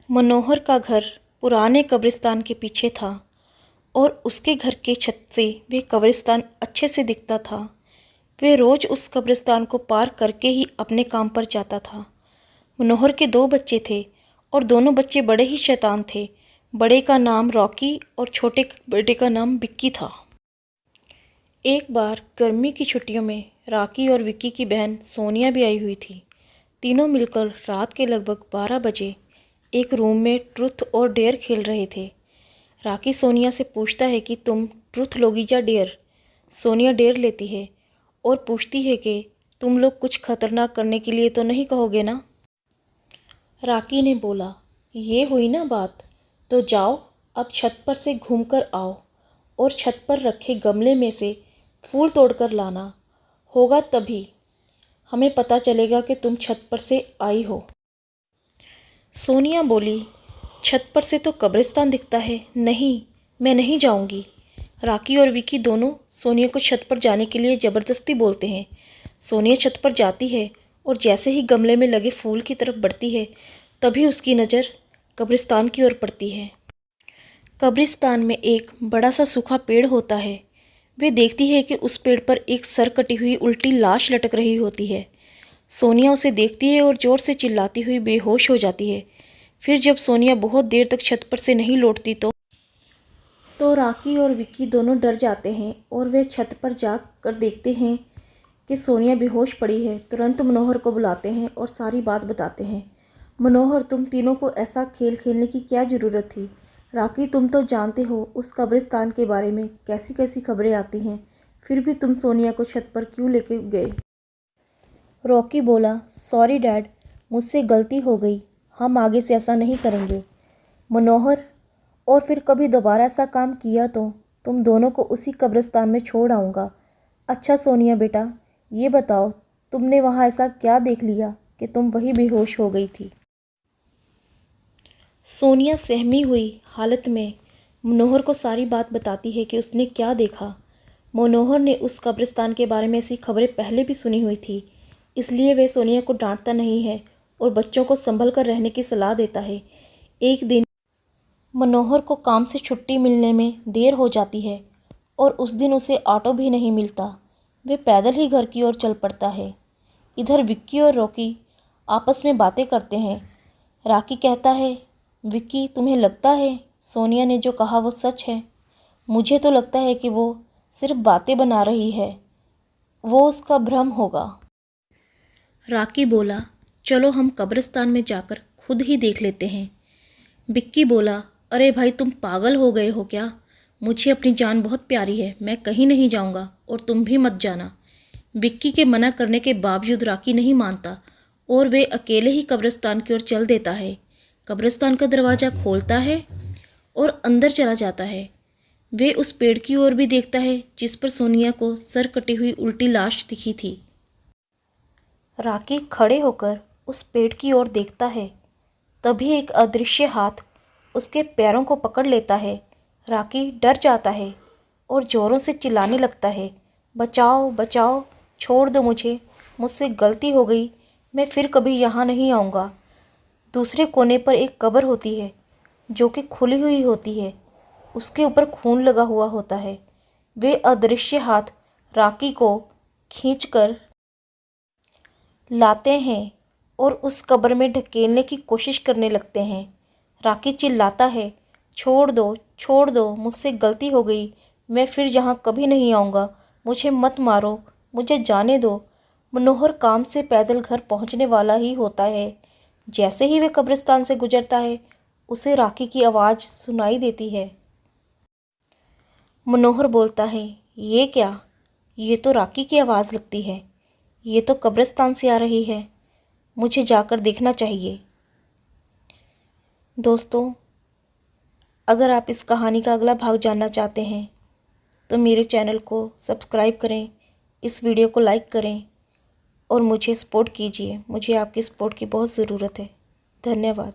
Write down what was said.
मनोहर का घर पुराने कब्रिस्तान के पीछे था और उसके घर के छत से वे कब्रिस्तान अच्छे से दिखता था। वे रोज़ उस कब्रिस्तान को पार करके ही अपने काम पर जाता था। मनोहर के 2 बच्चे थे और दोनों बच्चे बड़े ही शैतान थे। बड़े का नाम रॉकी और छोटे बेटे का नाम विक्की था। एक बार गर्मी की छुट्टियों में रॉकी और विक्की की बहन सोनिया भी आई हुई थी। तीनों मिलकर रात के लगभग 12 बजे एक रूम में ट्रुथ और डेयर खेल रहे थे। रॉकी सोनिया से पूछता है कि तुम ट्रुथ लोगी या डेयर। सोनिया डेयर लेती है और पूछती है कि तुम लोग कुछ खतरनाक करने के लिए तो नहीं कहोगे ना। रॉकी ने बोला, ये हुई ना बात, तो जाओ अब छत पर से घूमकर आओ और छत पर रखे गमले में से फूल तोड़कर लाना। होगा तभी हमें पता चलेगा कि तुम छत पर से आई हो। सोनिया बोली, छत पर से तो कब्रिस्तान दिखता है, नहीं, मैं नहीं जाऊंगी। रॉकी और विकी दोनों सोनिया को छत पर जाने के लिए ज़बरदस्ती बोलते हैं। सोनिया छत पर जाती है और जैसे ही गमले में लगे फूल की तरफ बढ़ती है, तभी उसकी नज़र कब्रिस्तान की ओर पड़ती है। कब्रिस्तान में एक बड़ा सा सूखा पेड़ होता है। वे देखती है कि उस पेड़ पर एक सर कटी हुई उल्टी लाश लटक रही होती है। सोनिया उसे देखती है और ज़ोर से चिल्लाती हुई बेहोश हो जाती है। फिर जब सोनिया बहुत देर तक छत पर से नहीं लौटती तो रॉकी और विक्की दोनों डर जाते हैं और वे छत पर जा कर देखते हैं कि सोनिया बेहोश पड़ी है। तुरंत मनोहर को बुलाते हैं और सारी बात बताते हैं। मनोहर, तुम तीनों को ऐसा खेल खेलने की क्या ज़रूरत थी? रॉकी, तुम तो जानते हो उस कब्रिस्तान के बारे में कैसी कैसी खबरें आती हैं, फिर भी तुम सोनिया को छत पर क्यों लेके गए? रॉकी बोला, सॉरी डैड, मुझसे गलती हो गई, हम आगे से ऐसा नहीं करेंगे। मनोहर, और फिर कभी दोबारा ऐसा काम किया तो तुम दोनों को उसी कब्रिस्तान में छोड़ आऊँगा। अच्छा सोनिया बेटा, ये बताओ तुमने वहाँ ऐसा क्या देख लिया कि तुम वही बेहोश हो गई थी? सोनिया सहमी हुई हालत में मनोहर को सारी बात बताती है कि उसने क्या देखा। मनोहर ने उस कब्रिस्तान के बारे में ऐसी खबरें पहले भी सुनी हुई थी, इसलिए वे सोनिया को डांटता नहीं है और बच्चों को संभल कर रहने की सलाह देता है। एक दिन मनोहर को काम से छुट्टी मिलने में देर हो जाती है और उस दिन उसे ऑटो भी नहीं मिलता। वे पैदल ही घर की ओर चल पड़ता है। इधर विक्की और रॉकी आपस में बातें करते हैं। रॉकी कहता है, विक्की, तुम्हें लगता है सोनिया ने जो कहा वो सच है? मुझे तो लगता है कि वो सिर्फ बातें बना रही है, वो उसका भ्रम होगा। रॉकी बोला, चलो हम कब्रिस्तान में जाकर खुद ही देख लेते हैं। विक्की बोला, अरे भाई, तुम पागल हो गए हो क्या? मुझे अपनी जान बहुत प्यारी है, मैं कहीं नहीं जाऊंगा और तुम भी मत जाना। विक्की के मना करने के बावजूद रॉकी नहीं मानता और वे अकेले ही कब्रिस्तान की ओर चल देता है। कब्रिस्तान का दरवाज़ा खोलता है और अंदर चला जाता है। वे उस पेड़ की ओर भी देखता है जिस पर सोनिया को सर कटी हुई उल्टी लाश दिखी थी। रॉकी खड़े होकर उस पेड़ की ओर देखता है। तभी एक अदृश्य हाथ उसके पैरों को पकड़ लेता है। रॉकी डर जाता है और ज़ोरों से चिल्लाने लगता है, बचाओ बचाओ, छोड़ दो मुझे, मुझसे गलती हो गई, मैं फिर कभी यहाँ नहीं आऊँगा। दूसरे कोने पर एक कब्र होती है जो कि खुली हुई होती है, उसके ऊपर खून लगा हुआ होता है। वे अदृश्य हाथ रॉकी को खींचकर लाते हैं और उस कब्र में ढकेलने की कोशिश करने लगते हैं। रॉकी चिल्लाता है, छोड़ दो, मुझसे गलती हो गई, मैं फिर यहाँ कभी नहीं आऊँगा, मुझे मत मारो, मुझे जाने दो। मनोहर काम से पैदल घर पहुँचने वाला ही होता है। जैसे ही वे कब्रिस्तान से गुजरता है, उसे रॉकी की आवाज़ सुनाई देती है। मनोहर बोलता है, ये क्या? ये तो रॉकी की आवाज़ लगती है, ये तो कब्रिस्तान से आ रही है, मुझे जाकर देखना चाहिए। दोस्तों, अगर आप इस कहानी का अगला भाग जानना चाहते हैं तो मेरे चैनल को सब्सक्राइब करें, इस वीडियो को लाइक करें और मुझे सपोर्ट कीजिए। मुझे आपकी सपोर्ट की बहुत ज़रूरत है। धन्यवाद।